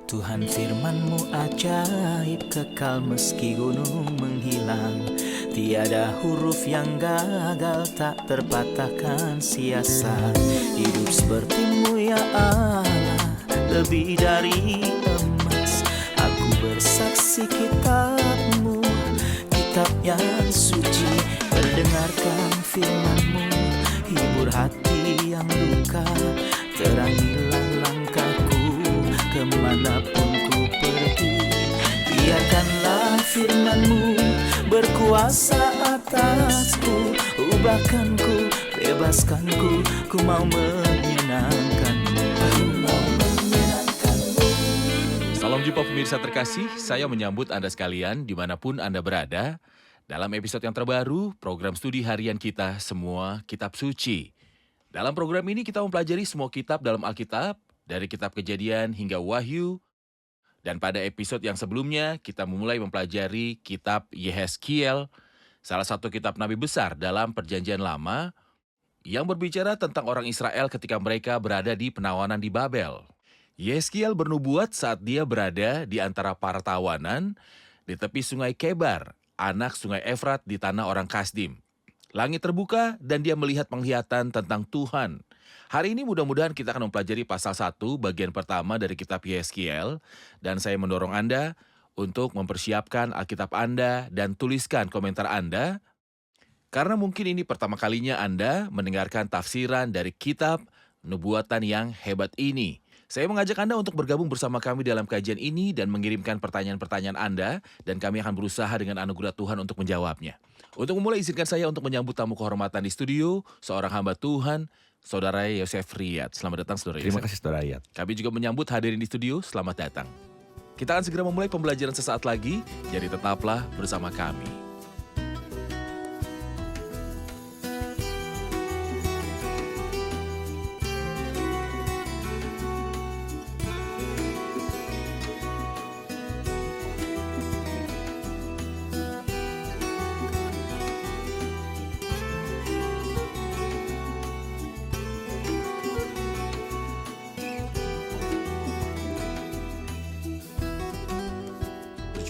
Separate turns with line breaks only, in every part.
Tuhan firman-Mu ajaib, kekal meski gunung menghilang. Tiada huruf yang gagal, tak terpatahkan siasat. Hidup seperti-Mu ya Allah, lebih dari emas. Aku bersaksi kitab-Mu, kitab yang suci. Mendengarkan firman-Mu, hibur hati yang luka. Terangilah langkahku kemanapun ku pergi. Biarkanlah firman-Mu berkuasa atasku. Ubahkanku, bebaskanku, ku mau menyenangkan-Mu.
Salam jumpa pemirsa terkasih, saya menyambut Anda sekalian dimanapun Anda berada. Dalam episode yang terbaru, program studi harian kita Semua Kitab Suci. Dalam program ini kita mempelajari semua kitab dalam Alkitab, dari kitab Kejadian hingga Wahyu. Dan pada episode yang sebelumnya, kita memulai mempelajari kitab Yehezkiel, salah satu kitab Nabi besar dalam Perjanjian Lama, yang berbicara tentang orang Israel ketika mereka berada di penawanan di Babel. Yehezkiel bernubuat saat dia berada di antara para tawanan di tepi sungai Kebar, anak sungai Efrat di tanah orang Kasdim. Langit terbuka dan dia melihat penglihatan tentang Tuhan. Hari ini mudah-mudahan kita akan mempelajari pasal 1 bagian pertama dari kitab Yehezkiel, dan saya mendorong Anda untuk mempersiapkan Alkitab Anda dan tuliskan komentar Anda, karena mungkin ini pertama kalinya Anda mendengarkan tafsiran dari kitab nubuatan yang hebat ini. Saya mengajak Anda untuk bergabung bersama kami dalam kajian ini dan mengirimkan pertanyaan-pertanyaan Anda, dan kami akan berusaha dengan anugerah Tuhan untuk menjawabnya. Untuk memulai, izinkan saya untuk menyambut tamu kehormatan di studio, seorang hamba Tuhan, Saudara Yosef Riyad. Selamat datang, Saudara Yosef.
Terima kasih, Saudara Riyad.
Kami juga menyambut hadirin di studio, selamat datang. Kita akan segera memulai pembelajaran sesaat lagi, jadi tetaplah bersama kami.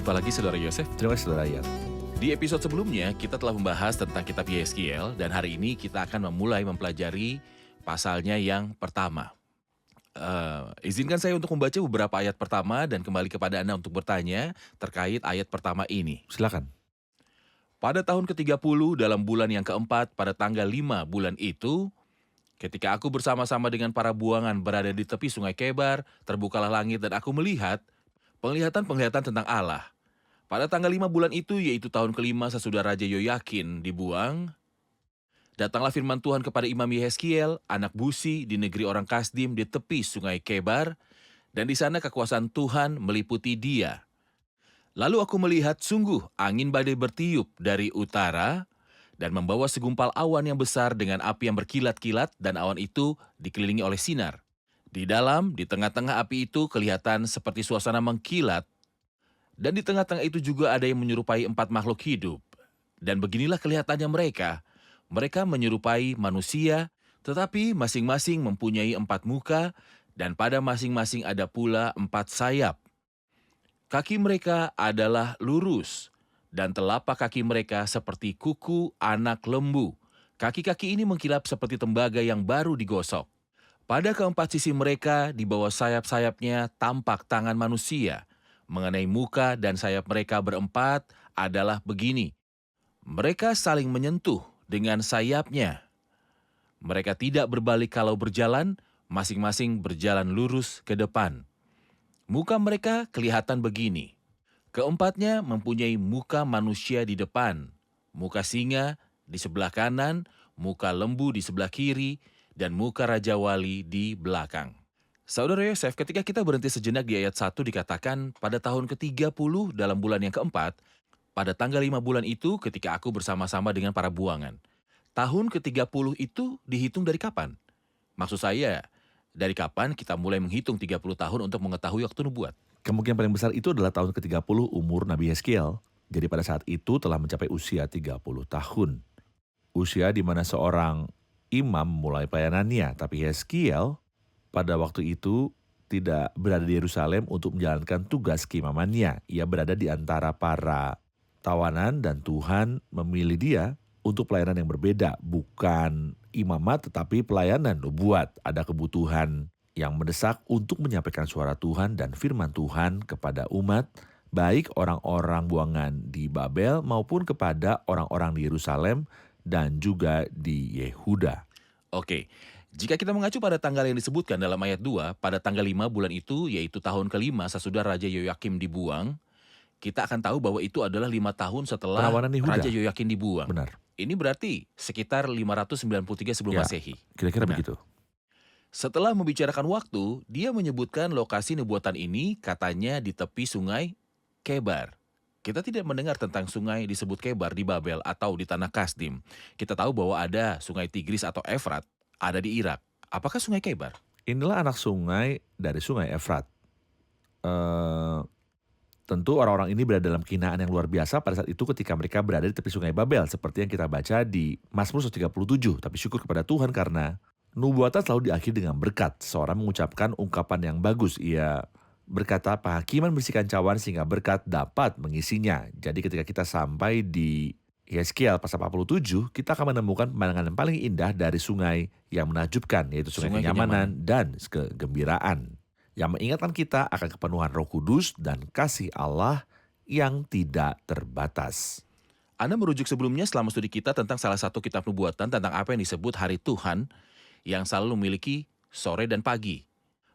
Berjumpa lagi, Saudara Yosef.
Terima kasih, Saudara Riyad.
Di episode sebelumnya, kita telah membahas tentang kitab Yehezkiel, dan hari ini kita akan memulai mempelajari pasalnya yang pertama. Izinkan saya untuk membaca beberapa ayat pertama dan kembali kepada Anda untuk bertanya terkait ayat pertama ini.
Silakan.
Pada tahun ke-30 dalam bulan yang keempat, pada tanggal 5 bulan itu, ketika aku bersama-sama dengan para buangan berada di tepi sungai Kebar, terbukalah langit dan aku melihat penglihatan-penglihatan tentang Allah. Pada tanggal 5 bulan itu, yaitu tahun kelima sesudah Raja Yoyakin dibuang, datanglah firman Tuhan kepada Imam Yehezkiel, anak Busi, di negeri orang Kasdim di tepi sungai Kebar, dan di sana kekuasaan Tuhan meliputi dia. Lalu aku melihat sungguh angin badai bertiup dari utara dan membawa segumpal awan yang besar dengan api yang berkilat-kilat, dan awan itu dikelilingi oleh sinar. Di tengah-tengah api itu kelihatan seperti suasana mengkilat, dan di tengah-tengah itu juga ada yang menyerupai 4 makhluk hidup. Dan beginilah kelihatannya mereka. Mereka menyerupai manusia, tetapi masing-masing mempunyai 4 muka, dan pada masing-masing ada pula 4 sayap. Kaki mereka adalah lurus, dan telapak kaki mereka seperti kuku anak lembu. Kaki-kaki ini mengkilap seperti tembaga yang baru digosok. Pada keempat sisi mereka, di bawah sayap-sayapnya tampak tangan manusia. Mengenai muka dan sayap mereka berempat adalah begini. Mereka saling menyentuh dengan sayapnya. Mereka tidak berbalik kalau berjalan, masing-masing berjalan lurus ke depan. Muka mereka kelihatan begini. Keempatnya mempunyai muka manusia di depan, muka singa di sebelah kanan, muka lembu di sebelah kiri, dan muka Raja Wali di belakang. Saudara Yosef, ketika kita berhenti sejenak di ayat 1 dikatakan, pada tahun ke-30 dalam bulan yang keempat, pada tanggal 5 bulan itu ketika aku bersama-sama dengan para buangan. Tahun ke-30 itu dihitung dari kapan? Maksud saya, dari kapan kita mulai menghitung 30 tahun untuk mengetahui waktu nubuat?
Kemungkinan paling besar itu adalah tahun ke-30 umur Nabi Yehezkiel. Jadi pada saat itu telah mencapai usia 30 tahun. Usia di mana seorang imam mulai pelayanannya, tapi Yehezkiel pada waktu itu tidak berada di Yerusalem untuk menjalankan tugas keimamannya. Ia berada di antara para tawanan dan Tuhan memilih dia untuk pelayanan yang berbeda. Bukan imamat tetapi pelayanan nubuat. Ada kebutuhan yang mendesak untuk menyampaikan suara Tuhan dan firman Tuhan kepada umat, baik orang-orang buangan di Babel maupun kepada orang-orang di Yerusalem dan juga di Yehuda.
Oke, jika kita mengacu pada tanggal yang disebutkan dalam ayat 2, pada tanggal 5 bulan itu, yaitu tahun kelima sesudah Raja Yoyakim dibuang, kita akan tahu bahwa itu adalah 5 tahun setelah
Penawanan Yehuda.
Raja Yoyakim dibuang.
Benar,
Ini berarti sekitar 593 sebelum
Ya.
Masehi.
kira-kira
Benar.
begitu.
Setelah membicarakan waktu, dia menyebutkan lokasi nubuatan ini katanya di tepi sungai Kebar. Kita tidak mendengar tentang sungai disebut Kebar di Babel atau di tanah Kasdim. Kita tahu bahwa ada sungai Tigris atau Efrat, ada di Irak. Apakah sungai Kebar?
Inilah anak sungai dari sungai Efrat. Tentu orang-orang ini berada dalam kehinaan yang luar biasa pada saat itu ketika mereka berada di tepi sungai Babel. Seperti yang kita baca di Mazmur 137. Tapi syukur kepada Tuhan karena nubuatan selalu diakhiri dengan berkat. Seorang mengucapkan ungkapan yang bagus. Ia berkata, penghakiman bersihkan cawan sehingga berkat dapat mengisinya. Jadi ketika kita sampai di Yeskiel pasal 47, kita akan menemukan pemandangan yang paling indah dari sungai yang menakjubkan, yaitu sungai kenyamanan dan kegembiraan. Yang mengingatkan kita akan kepenuhan Roh Kudus dan kasih Allah yang tidak terbatas.
Anda merujuk sebelumnya selama studi kita tentang salah satu kitab nubuatan tentang apa yang disebut hari Tuhan yang selalu memiliki sore dan pagi.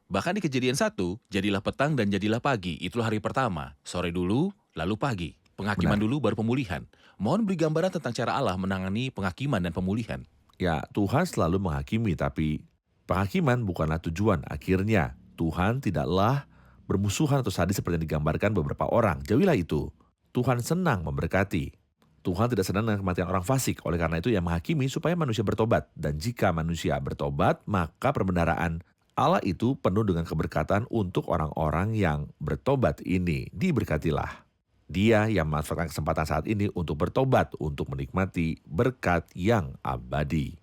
Bahkan di Kejadian 1, jadilah petang dan jadilah pagi. Itulah hari pertama. Sore dulu, lalu pagi. Penghakiman
Benar.
dulu, baru pemulihan. Mohon beri gambaran tentang cara Allah menangani penghakiman dan pemulihan.
Ya, Tuhan selalu menghakimi, tapi penghakiman bukanlah tujuan akhirnya. Tuhan tidaklah bermusuhan atau sadis seperti yang digambarkan beberapa orang. Jauhilah itu. Tuhan senang memberkati. Tuhan tidak senang dengan kematian orang fasik. Oleh karena itu ia menghakimi supaya manusia bertobat. Dan jika manusia bertobat, maka perbendaharaan Allah itu penuh dengan keberkatan untuk orang-orang yang bertobat ini. Diberkatilah. Dia yang memanfaatkan kesempatan saat ini untuk bertobat, untuk menikmati berkat yang abadi.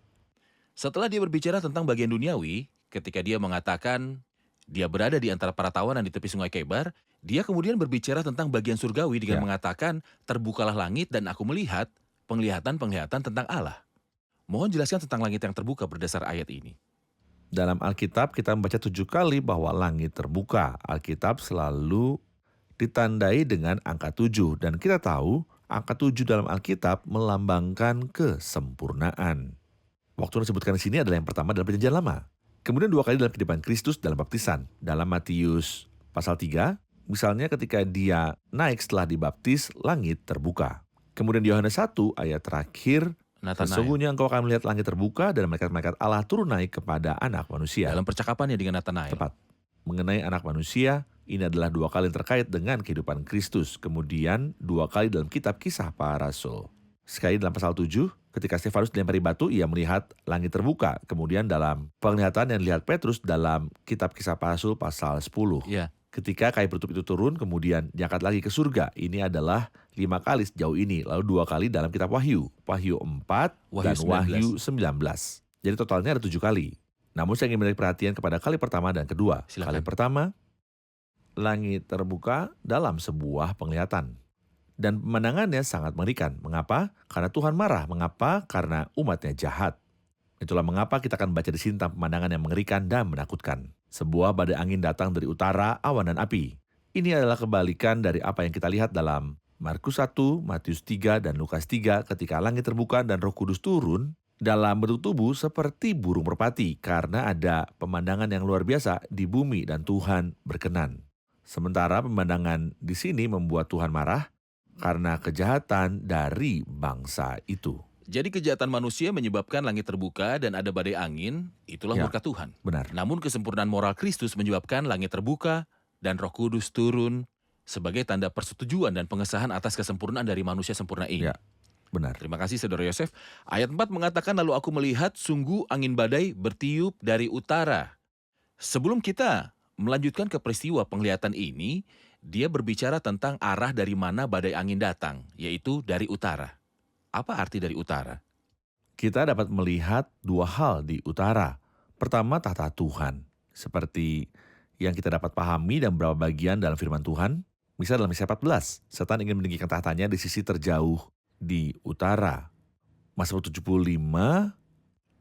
Setelah dia berbicara tentang bagian duniawi, ketika dia mengatakan dia berada di antara para tawanan di tepi sungai Kebar, dia kemudian berbicara tentang bagian surgawi dengan
Ya.
mengatakan, terbukalah langit dan aku melihat penglihatan-penglihatan tentang Allah. Mohon jelaskan tentang langit yang terbuka berdasar ayat ini.
Dalam Alkitab kita membaca 7 kali bahwa langit terbuka. Alkitab selalu ditandai dengan angka 7. Dan kita tahu angka 7 dalam Alkitab melambangkan kesempurnaan. Waktu yang disebutkan di sini adalah yang pertama dalam perjanjian lama. Kemudian 2 kali dalam kehidupan Kristus dalam baptisan. Dalam Matius pasal 3, misalnya ketika dia naik setelah dibaptis, langit terbuka. Kemudian di Yohanes 1 ayat terakhir,
Natanael,
sesungguhnya engkau akan melihat langit terbuka dan malaikat-malaikat Allah turun naik kepada anak manusia.
dalam percakapannya dengan Natanael.
Tepat. Mengenai anak manusia, ini adalah 2 kali yang terkait dengan kehidupan Kristus. Kemudian 2 kali dalam kitab Kisah Para Rasul. Sekali dalam pasal 7, ketika Stefanus dilempari batu, ia melihat langit terbuka. Kemudian dalam penglihatan yang dilihat Petrus dalam kitab Kisah Para Rasul pasal 10.
Ya,
Ketika kayu penutup itu turun, kemudian diangkat lagi ke surga. Ini adalah 5 kali sejauh ini. Lalu 2 kali dalam kitab Wahyu. Wahyu 4
Wahyu
dan
19.
Wahyu 19. Jadi totalnya ada 7 kali. Namun saya ingin menarik perhatian kepada kali pertama dan kedua.
Silakan.
Kali pertama, langit terbuka dalam sebuah penglihatan. Dan pemandangannya sangat mengerikan. Mengapa? Karena Tuhan marah. Mengapa? Karena umatnya jahat. Itulah mengapa kita akan baca di sini tentang pemandangan yang mengerikan dan menakutkan. Sebuah badai angin datang dari utara, awan dan api. Ini adalah kebalikan dari apa yang kita lihat dalam Markus 1, Matius 3, dan Lukas 3 ketika langit terbuka dan Roh Kudus turun dalam bentuk tubuh seperti burung merpati karena ada pemandangan yang luar biasa di bumi dan Tuhan berkenan. Sementara pemandangan di sini membuat Tuhan marah karena kejahatan dari bangsa itu.
jadi kejahatan manusia menyebabkan langit terbuka dan ada badai angin, itulah
Ya.
berkat Tuhan.
Benar.
Namun kesempurnaan moral Kristus menyebabkan langit terbuka dan Roh Kudus turun sebagai tanda persetujuan dan pengesahan atas kesempurnaan dari manusia sempurna ini.
Ya. Benar.
Terima kasih Saudara Yosef. Ayat 4 mengatakan, lalu aku melihat sungguh angin badai bertiup dari utara. Sebelum kita melanjutkan ke peristiwa penglihatan ini, dia berbicara tentang arah dari mana badai angin datang, yaitu dari utara. Apa arti dari utara?
Kita dapat melihat 2 hal di utara. Pertama, tahta Tuhan. Seperti yang kita dapat pahami dan beberapa bagian dalam firman Tuhan. Misal dalam Yesaya 14, setan ingin meninggikan tahtanya di sisi terjauh di utara. Mazmur 75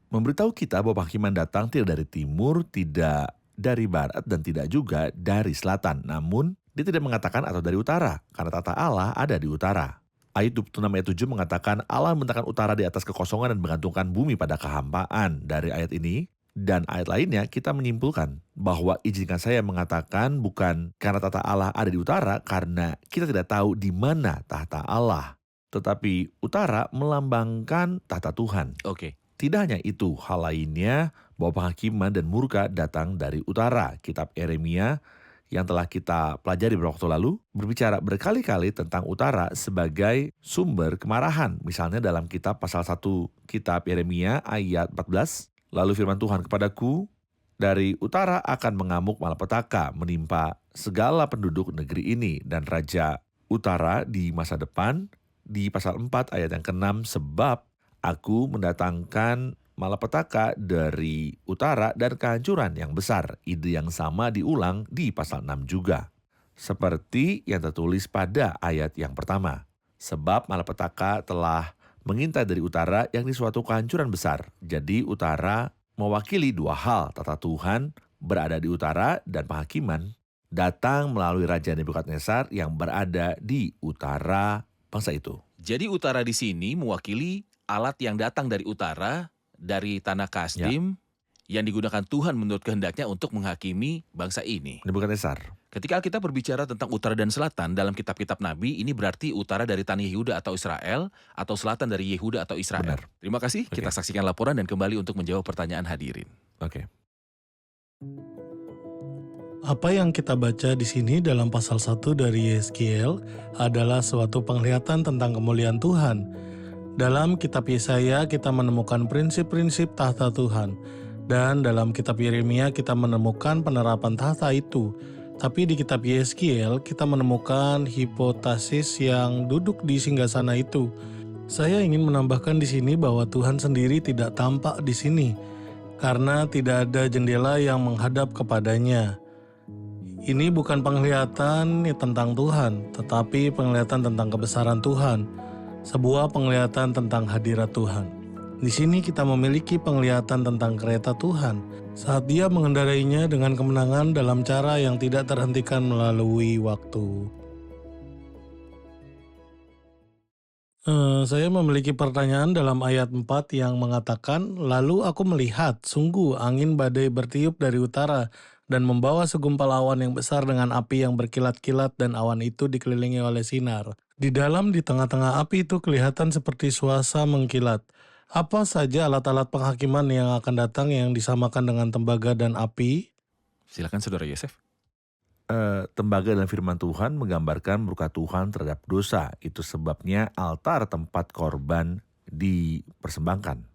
memberitahu kita bahwa penghakiman datang tidak dari timur, tidak dari barat, dan tidak juga dari selatan. Namun, dia tidak mengatakan atau dari utara, karena tata Allah ada di utara. Ayat 26 ayat 7 mengatakan Allah membentangkan utara di atas kekosongan dan menggantungkan bumi pada kehampaan. Dari ayat ini dan ayat lainnya kita menyimpulkan bahwa izinkan saya mengatakan bukan karena tata Allah ada di utara, karena kita tidak tahu di mana tahta Allah. Tetapi utara melambangkan tahta Tuhan.
Oke.
Tidak hanya itu, hal lainnya bahwa penghakiman dan murka datang dari utara. Kitab Yeremia yang telah kita pelajari beberapa waktu lalu berbicara berkali-kali tentang utara sebagai sumber kemarahan. Misalnya dalam kitab pasal 1 kitab Yeremia ayat 14, lalu firman Tuhan kepadaku, dari utara akan mengamuk malapetaka menimpa segala penduduk negeri ini, dan raja utara di masa depan di pasal 4 ayat yang ke-6, sebab aku mendatangkan malapetaka dari utara dan kehancuran yang besar. Ide yang sama diulang di pasal 6 juga. Seperti yang tertulis pada ayat yang pertama. Sebab malapetaka telah mengintai dari utara, yakni suatu kehancuran besar. Jadi utara mewakili dua hal. Tata Tuhan berada di utara dan penghakiman datang melalui Raja Nebukadnezar yang berada di utara bangsa itu.
Jadi utara di sini mewakili alat yang datang dari utara, dari tanah Kasdim, yang digunakan Tuhan menurut kehendaknya untuk menghakimi bangsa ini.
Nebukadnezar.
Ketika Alkitab berbicara tentang utara dan selatan dalam kitab-kitab Nabi, ini berarti utara dari tanah Yehuda atau Israel, atau selatan dari Yehuda atau Israel.
Benar.
Terima kasih, kita saksikan laporan dan kembali untuk menjawab pertanyaan hadirin.
Oke.
Apa yang kita baca di sini dalam pasal 1 dari Yeskiel adalah suatu penglihatan tentang kemuliaan Tuhan. Dalam kitab Yesaya kita menemukan prinsip-prinsip tahta Tuhan, dan dalam kitab Yeremia kita menemukan penerapan tahta itu. Tapi di kitab Yeskiel kita menemukan hipotesis yang duduk di singgasana itu. Saya ingin menambahkan di sini bahwa Tuhan sendiri tidak tampak di sini, karena tidak ada jendela yang menghadap kepadanya. Ini bukan penglihatan tentang Tuhan, tetapi penglihatan tentang kebesaran Tuhan. Sebuah penglihatan tentang hadirat Tuhan. Di sini kita memiliki penglihatan tentang kereta Tuhan saat Dia mengendarainya dengan kemenangan dalam cara yang tidak terhentikan melalui waktu. Saya memiliki pertanyaan dalam ayat 4 yang mengatakan, lalu aku melihat, sungguh angin badai bertiup dari utara dan membawa segumpal awan yang besar dengan api yang berkilat-kilat, dan awan itu dikelilingi oleh sinar. Di tengah-tengah api itu kelihatan seperti suasa mengkilat. Apa saja alat-alat penghakiman yang akan datang yang disamakan dengan tembaga dan api?
Silakan Saudara Yosef.
Tembaga dalam firman Tuhan menggambarkan murka Tuhan terhadap dosa. Itu sebabnya altar tempat korban dipersembahkan,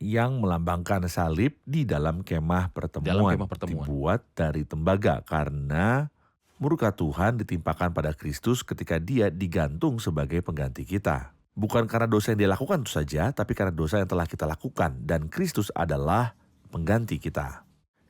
yang melambangkan salib di dalam kemah pertemuan, dibuat dari tembaga, karena murka Tuhan ditimpakan pada Kristus ketika Dia digantung sebagai pengganti kita. Bukan karena dosa yang Dia lakukan itu saja, tapi karena dosa yang telah kita lakukan, dan Kristus adalah pengganti kita.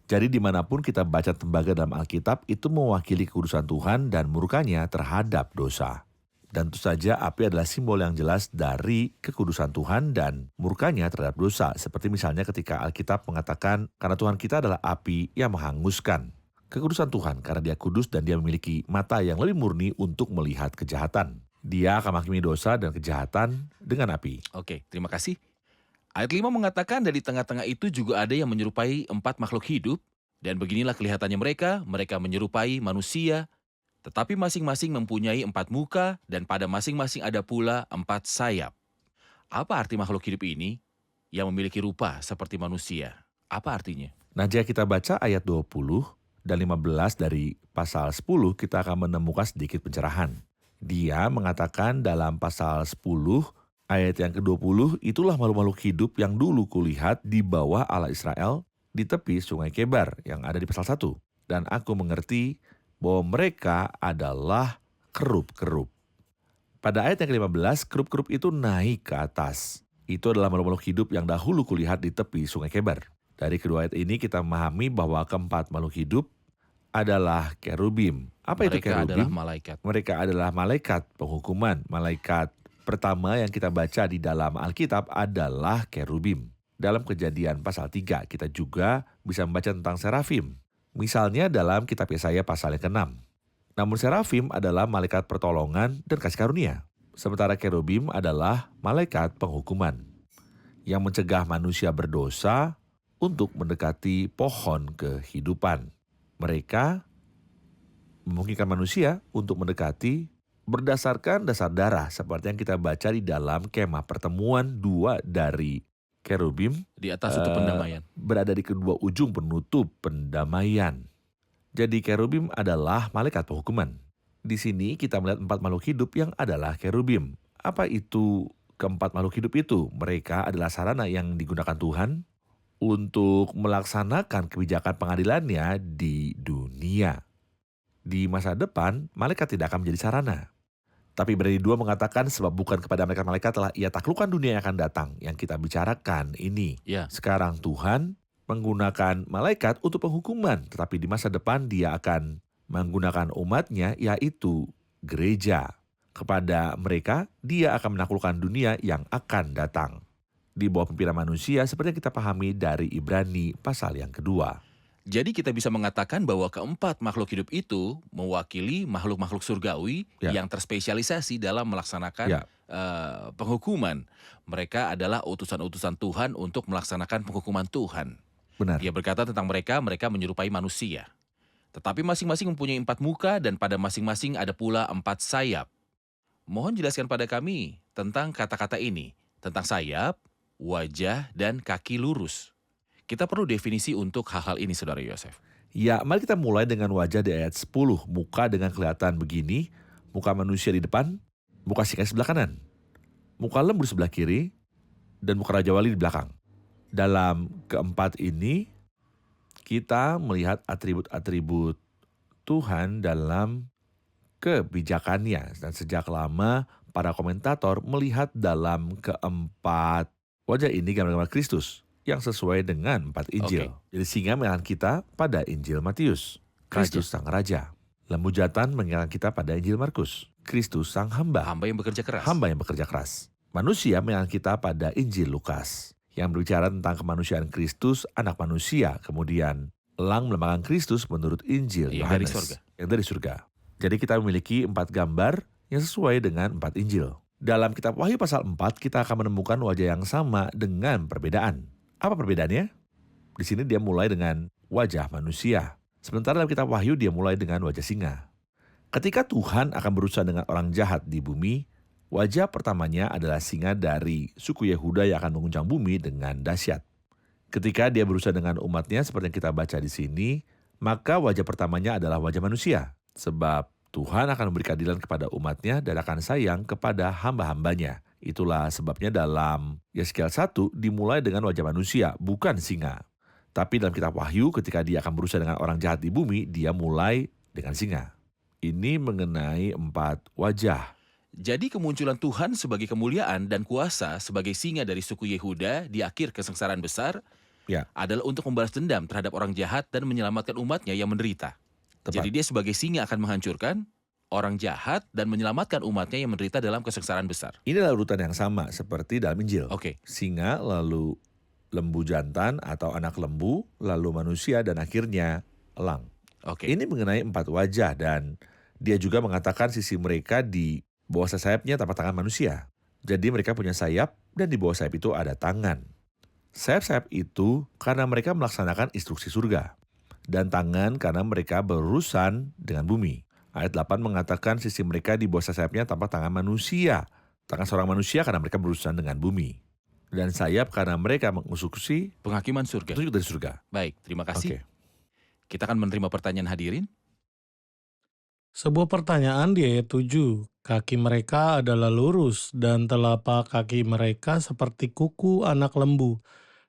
Jadi dimanapun kita baca tembaga dalam Alkitab, itu mewakili kekudusan Tuhan dan murkanya terhadap dosa. Dan tentu saja api adalah simbol yang jelas dari kekudusan Tuhan dan murkanya terhadap dosa. Seperti misalnya ketika Alkitab mengatakan karena Tuhan kita adalah api yang menghanguskan. Kekudusan Tuhan karena Dia kudus dan Dia memiliki mata yang lebih murni untuk melihat kejahatan. Dia akan menghakimi dosa dan kejahatan dengan api.
Oke, terima kasih. Ayat 5 mengatakan dari tengah-tengah itu juga ada yang menyerupai 4 makhluk hidup, dan beginilah kelihatannya mereka menyerupai manusia, tetapi masing-masing mempunyai 4 muka, dan pada masing-masing ada pula 4 sayap. Apa arti makhluk hidup ini yang memiliki rupa seperti manusia? Apa artinya?
Nah, jika kita baca ayat 20 dan 15 dari pasal 10, kita akan menemukan sedikit pencerahan. Dia mengatakan dalam pasal 10, ayat yang ke-20, itulah makhluk-makhluk hidup yang dulu kulihat di bawah Allah Israel di tepi sungai Kebar yang ada di pasal 1. Dan aku mengerti bahwa mereka adalah kerup-kerup. Pada ayat yang ke-15, kerup-kerup itu naik ke atas. Itu adalah makhluk-makhluk hidup yang dahulu kulihat di tepi sungai Kebar. Dari kedua ayat ini kita memahami bahwa keempat makhluk hidup adalah kerubim. Apa itu
Mereka adalah
kerubim?
malaikat.
Mereka adalah malaikat penghukuman. Malaikat pertama yang kita baca di dalam Alkitab adalah kerubim. Dalam Kejadian pasal 3, kita juga bisa membaca tentang serafim. Misalnya dalam kitab Yesaya pasal yang ke-6. Namun serafim adalah malaikat pertolongan dan kasih karunia. Sementara kerubim adalah malaikat penghukuman yang mencegah manusia berdosa untuk mendekati pohon kehidupan. Mereka memungkinkan manusia untuk mendekati berdasarkan dasar darah seperti yang kita baca di dalam kemah pertemuan. Dua dari kerubim
Di atas untuk pendamaian.
berada di kedua ujung penutup pendamaian. Jadi kerubim adalah malaikat penghukuman. Di sini kita melihat 4 makhluk hidup yang adalah kerubim. Apa itu keempat makhluk hidup itu? Mereka adalah sarana yang digunakan Tuhan untuk melaksanakan kebijakan pengadilannya di dunia. Di masa depan, malaikat tidak akan menjadi sarana. Tapi Ibrani 2 mengatakan sebab bukan kepada malaikat telah ia taklukkan dunia yang akan datang. Yang kita bicarakan ini.
Ya,
Sekarang Tuhan menggunakan malaikat untuk penghukuman. Tetapi di masa depan dia akan menggunakan umatnya, yaitu gereja. Kepada mereka, dia akan menaklukkan dunia yang akan datang. Di bawah pimpinan manusia seperti yang kita pahami dari Ibrani pasal yang kedua.
jadi kita bisa mengatakan bahwa keempat makhluk hidup itu mewakili makhluk-makhluk surgawi
Ya.
yang terspesialisasi dalam melaksanakan
Ya.
penghukuman. Mereka adalah utusan-utusan Tuhan untuk melaksanakan penghukuman Tuhan.
Benar.
Dia berkata tentang mereka menyerupai manusia. Tetapi masing-masing mempunyai 4 muka dan pada masing-masing ada pula 4 sayap. Mohon jelaskan pada kami tentang kata-kata ini, tentang sayap, wajah, dan kaki lurus. Kita perlu definisi untuk hal-hal ini, Saudara Yosef.
Ya, mari kita mulai dengan wajah di ayat 10. Muka dengan kelihatan begini, muka manusia di depan, muka singa di sebelah kanan, muka lembu di sebelah kiri, dan muka Raja Wali di belakang. Dalam keempat ini, kita melihat atribut-atribut Tuhan dalam kebijakannya. Dan sejak lama, para komentator melihat dalam keempat wajah ini gambar-gambar Kristus yang sesuai dengan 4 Injil. Jadi singa mengingatkan kita pada Injil Matius, Kristus Sang Raja. Lembu jantan mengingatkan kita pada Injil Markus, Kristus Sang Hamba,
Hamba yang bekerja keras.
hamba yang bekerja keras. Manusia mengingatkan kita pada Injil Lukas, yang berbicara tentang kemanusiaan Kristus, anak manusia. Kemudian elang melambangkan Kristus menurut Injil
Yang dari
Yohanes,
surga.
yang dari surga. Jadi kita memiliki 4 gambar yang sesuai dengan 4 Injil. Dalam kitab Wahyu pasal 4, kita akan menemukan wajah yang sama dengan perbedaan. Apa perbedaannya? Di sini dia mulai dengan wajah manusia. Sementara dalam kitab Wahyu dia mulai dengan wajah singa. Ketika Tuhan akan berurusan dengan orang jahat di bumi, wajah pertamanya adalah singa dari suku Yehuda yang akan menguncang bumi dengan dahsyat. Ketika dia berurusan dengan umatnya seperti yang kita baca di sini, maka wajah pertamanya adalah wajah manusia. Sebab Tuhan akan memberi keadilan kepada umatnya dan akan sayang kepada hamba-hambanya. Itulah sebabnya dalam Yeskiel 1 dimulai dengan wajah manusia, bukan singa. Tapi dalam kitab Wahyu ketika dia akan berurusan dengan orang jahat di bumi, dia mulai dengan singa. Ini mengenai 4 wajah.
Jadi kemunculan Tuhan sebagai kemuliaan dan kuasa sebagai singa dari suku Yehuda di akhir kesengsaraan besar
Ya.
adalah untuk membalas dendam terhadap orang jahat dan menyelamatkan umatnya yang menderita.
Tepat.
Jadi dia sebagai singa akan menghancurkan orang jahat dan menyelamatkan umatnya yang menderita dalam kesengsaraan besar.
Inilah urutan yang sama seperti dalam Injil.
Oke,
Singa, lalu lembu jantan atau anak lembu, lalu manusia, dan akhirnya elang.
oke.
Ini mengenai 4 wajah dan dia juga mengatakan sisi mereka di bawah sayapnya tapak tangan manusia. Jadi mereka punya sayap dan di bawah sayap itu ada tangan. Sayap-sayap itu karena mereka melaksanakan instruksi surga. Dan tangan karena mereka berurusan dengan bumi. Ayat 8 mengatakan sisi mereka di bawah sayapnya tapak tangan manusia. Tangan seorang manusia karena mereka berurusan dengan bumi. Dan sayap karena mereka mengeksekusi
Penghakiman surga.
petunjuk dari surga.
Baik, terima kasih.
Oke.
Kita akan menerima pertanyaan hadirin.
Sebuah pertanyaan di ayat 7. Kaki mereka adalah lurus dan telapak kaki mereka seperti kuku anak lembu.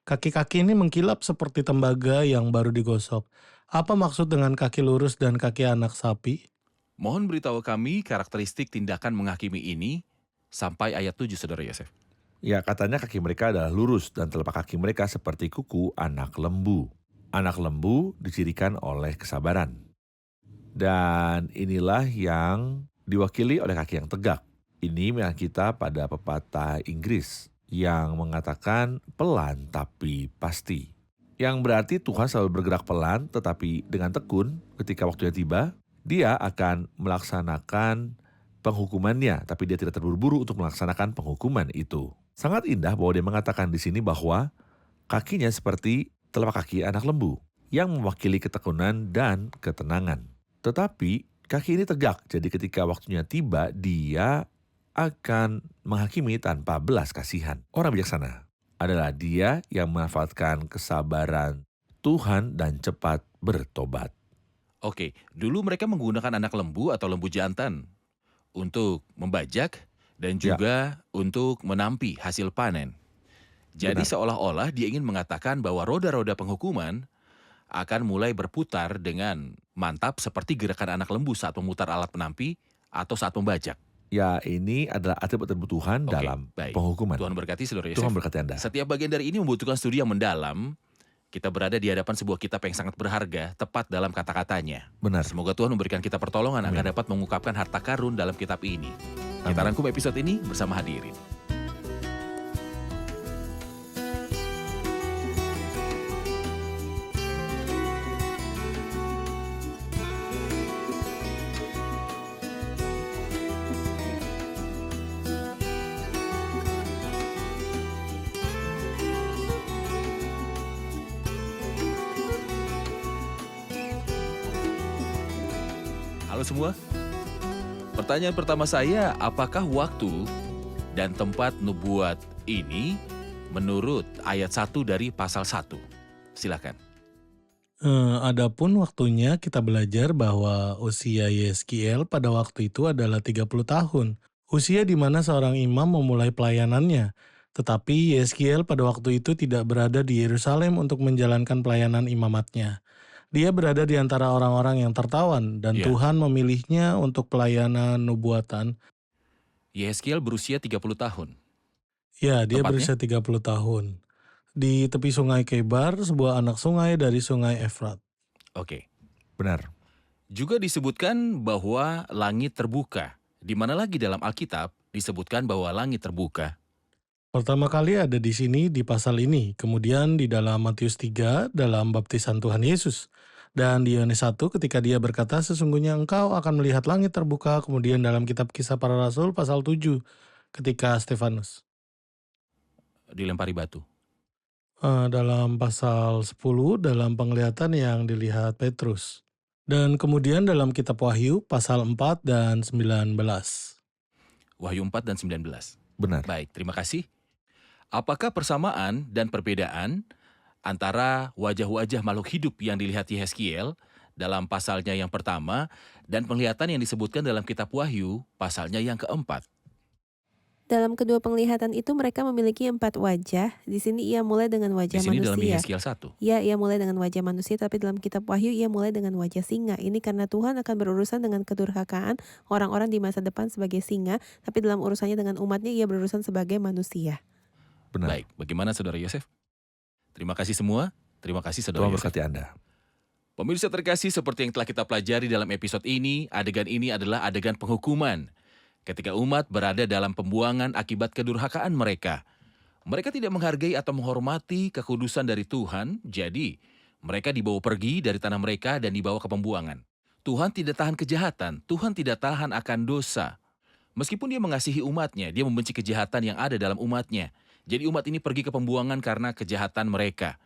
Kaki-kaki ini mengkilap seperti tembaga yang baru digosok. Apa maksud dengan kaki lurus dan kaki anak sapi?
Mohon beritahu kami karakteristik tindakan menghakimi ini sampai ayat 7, Saudara Yosef.
Ya, katanya kaki mereka adalah lurus dan telapak kaki mereka seperti kuku anak lembu. Anak lembu dicirikan oleh kesabaran. Dan inilah yang diwakili oleh kaki yang tegak. Ini mengingat kita pada pepatah Inggris yang mengatakan pelan tapi pasti. Yang berarti Tuhan selalu bergerak pelan tetapi dengan tekun ketika waktunya tiba, dia akan melaksanakan penghukumannya, tapi dia tidak terburu-buru untuk melaksanakan penghukuman itu. Sangat indah bahwa dia mengatakan di sini bahwa kakinya seperti telapak kaki anak lembu yang mewakili ketekunan dan ketenangan. Tetapi kaki ini tegak, jadi ketika waktunya tiba, dia akan menghakimi tanpa belas kasihan. Orang bijaksana adalah dia yang memanfaatkan kesabaran Tuhan dan cepat bertobat.
Oke, dulu mereka menggunakan anak lembu atau lembu jantan untuk membajak dan juga untuk menampi hasil panen. Jadi
Benar.
seolah-olah dia ingin mengatakan bahwa roda-roda penghukuman akan mulai berputar dengan mantap seperti gerakan anak lembu saat memutar alat penampi atau saat membajak.
Ya, ini adalah atribut-atribut Tuhan
Oke,
dalam
baik.
penghukuman.
Tuhan berkati saudara Yosef.
Tuhan berkati Anda.
Setiap bagian dari ini membutuhkan studi yang mendalam. Kita berada di hadapan sebuah kitab yang sangat berharga, tepat dalam kata-katanya.
Benar.
Semoga Tuhan memberikan kita pertolongan
Amin.
agar dapat mengungkapkan harta karun dalam kitab ini. Kita
Amin.
rangkum episode ini bersama hadirin. Halo semua. Pertanyaan pertama saya, apakah waktu dan tempat nubuat ini menurut ayat 1 dari pasal 1? Silakan.
Adapun waktunya kita belajar bahwa usia Yeskiel pada waktu itu adalah 30 tahun. Usia di mana seorang imam memulai pelayanannya. Tetapi Yeskiel pada waktu itu tidak berada di Yerusalem untuk menjalankan pelayanan imamatnya. Dia berada di antara orang-orang yang tertawan dan
Ya.
Tuhan memilihnya untuk pelayanan nubuatan.
Yeskiel berusia 30 tahun.
Ya, dia
Tepatnya?
berusia 30 tahun. Di tepi sungai Kebar, sebuah anak sungai dari sungai Efrat.
Oke.
Benar.
Juga disebutkan bahwa langit terbuka. Di mana lagi dalam Alkitab disebutkan bahwa langit terbuka?
Pertama kali ada di sini di pasal ini, kemudian di dalam Matius 3 dalam baptisan Tuhan Yesus. Dan di Yohanes 1 ketika dia berkata sesungguhnya engkau akan melihat langit terbuka, kemudian dalam kitab Kisah Para Rasul pasal 7 ketika Stefanus.
Dilempari batu.
Dalam pasal 10 dalam penglihatan yang dilihat Petrus. Dan kemudian dalam kitab Wahyu pasal 4 dan 19.
Wahyu 4 dan 19.
Benar.
Baik, terima kasih. Apakah persamaan dan perbedaan antara wajah-wajah makhluk hidup yang dilihat Yeskiel dalam pasalnya yang pertama dan penglihatan yang disebutkan dalam kitab Wahyu pasalnya yang keempat?
Dalam kedua penglihatan itu mereka memiliki 4 wajah. Di sini ia mulai dengan
Di
wajah
sini dalam
manusia.
Yeskiel 1.
Ya, ia mulai dengan wajah manusia, tapi dalam kitab Wahyu ia mulai dengan wajah singa. Ini karena Tuhan akan berurusan dengan kedurhakaan orang-orang di masa depan sebagai singa, tapi dalam urusannya dengan umatnya ia berurusan sebagai manusia.
Benar.
Baik, bagaimana Saudara Yosef? Terima kasih semua. Terima kasih Saudara
Tuhan
Yosef.
berkati Anda.
Pemirsa terkasih, seperti yang telah kita pelajari dalam episode ini adalah adegan penghukuman. Ketika umat berada dalam pembuangan akibat kedurhakaan mereka. Mereka tidak menghargai atau menghormati kekudusan dari Tuhan, jadi mereka dibawa pergi dari tanah mereka dan dibawa ke pembuangan. Tuhan tidak tahan kejahatan, Tuhan tidak tahan akan dosa. Meskipun dia mengasihi umatnya, dia membenci kejahatan yang ada dalam umatnya. Jadi umat ini pergi ke pembuangan karena kejahatan mereka.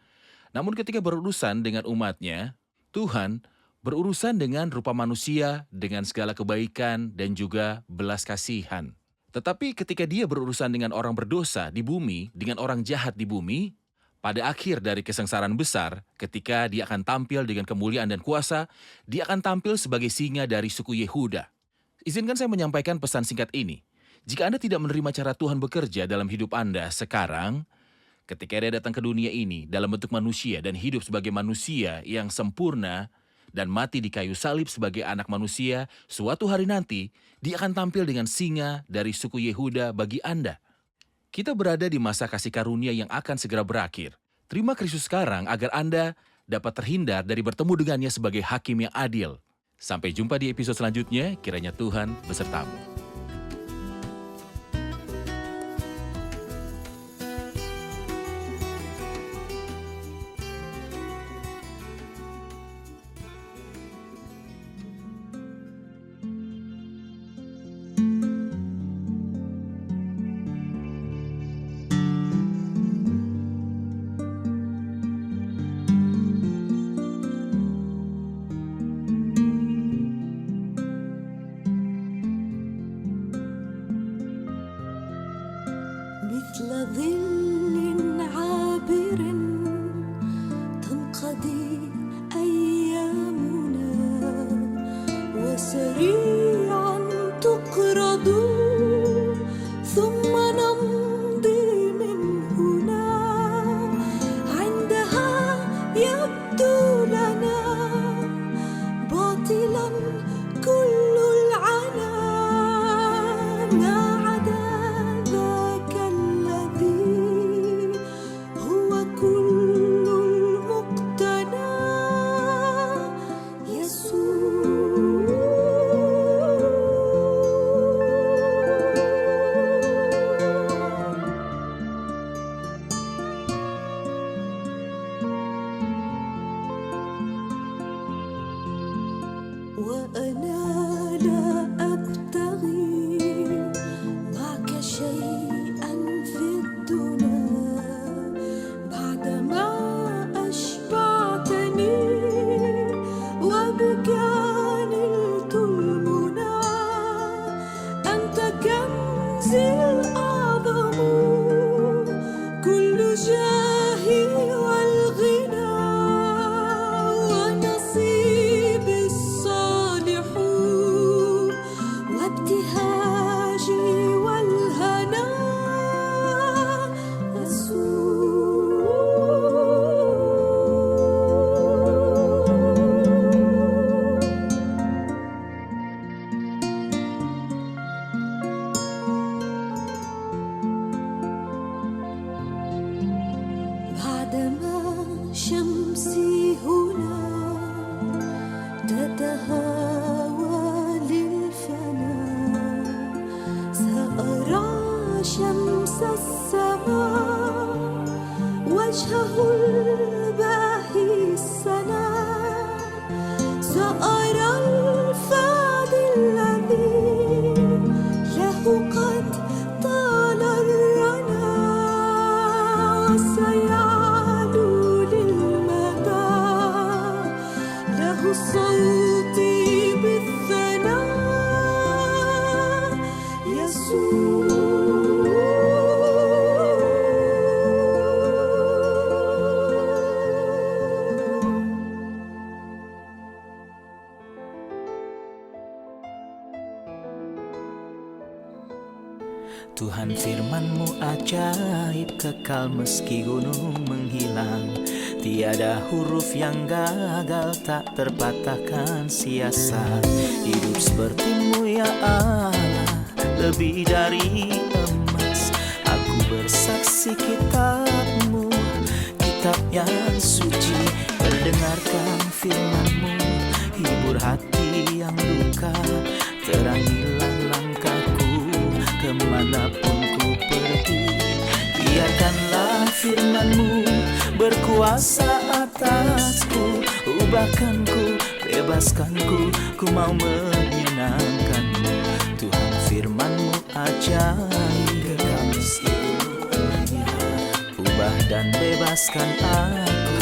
Namun ketika berurusan dengan umatnya, Tuhan berurusan dengan rupa manusia, dengan segala kebaikan dan juga belas kasihan. Tetapi ketika dia berurusan dengan orang berdosa di bumi, dengan orang jahat di bumi, pada akhir dari kesengsaraan besar, ketika dia akan tampil dengan kemuliaan dan kuasa, dia akan tampil sebagai singa dari suku Yehuda. Izinkan saya menyampaikan pesan singkat ini. Jika Anda tidak menerima cara Tuhan bekerja dalam hidup Anda sekarang, ketika dia datang ke dunia ini dalam bentuk manusia dan hidup sebagai manusia yang sempurna, dan mati di kayu salib sebagai anak manusia, suatu hari nanti, dia akan tampil dengan singa dari suku Yehuda bagi Anda. Kita berada di masa kasih karunia yang akan segera berakhir. Terima Kristus sekarang agar Anda dapat terhindar dari bertemu dengannya sebagai hakim yang adil. Sampai jumpa di episode selanjutnya, kiranya Tuhan besertamu.
مثل ظل عابر تنقضي أيامنا وسريعا تقرض ثم نمضي من هنا عندها يبدو لنا باطلا كل العنا ما عدا ذاك الذي هو كل المقتنى يسوع. وأنا لا أبتغي معك شيئا في الدنيا بعدما أشبعتني وبك نلت المنى أنت كنزي الأعظم كل جاهي والغنى ونصيبي الصالح وابتهاجي والهنا يسوع. بعدما شمسي هنا تتهاوى للفناء سأرى شمس السماء وجهه الباهي السنا سأرى الفادي الذي له قد طال الرنا سيعلو للمدى له صوتي بالثناء يسوع.
Tuhan firman-Mu ajaib, kekal meski gunung menghilang. Tiada huruf yang gagal, tak terpatahkan siasat. Hidup seperti-Mu ya Allah, lebih dari emas. Aku bersaksi kitab-Mu, kitab yang suci. Mendengarkan firman-Mu, hibur hati yang luka. Terangilah langkahku kemanapun ku pergi. Biarkanlah firman-Mu berkuasa atasku. Ubahkanku, bebaskanku, ku mau menyenangkan-Mu. Tuhan firman-Mu ajaib, ubah dan bebaskan aku.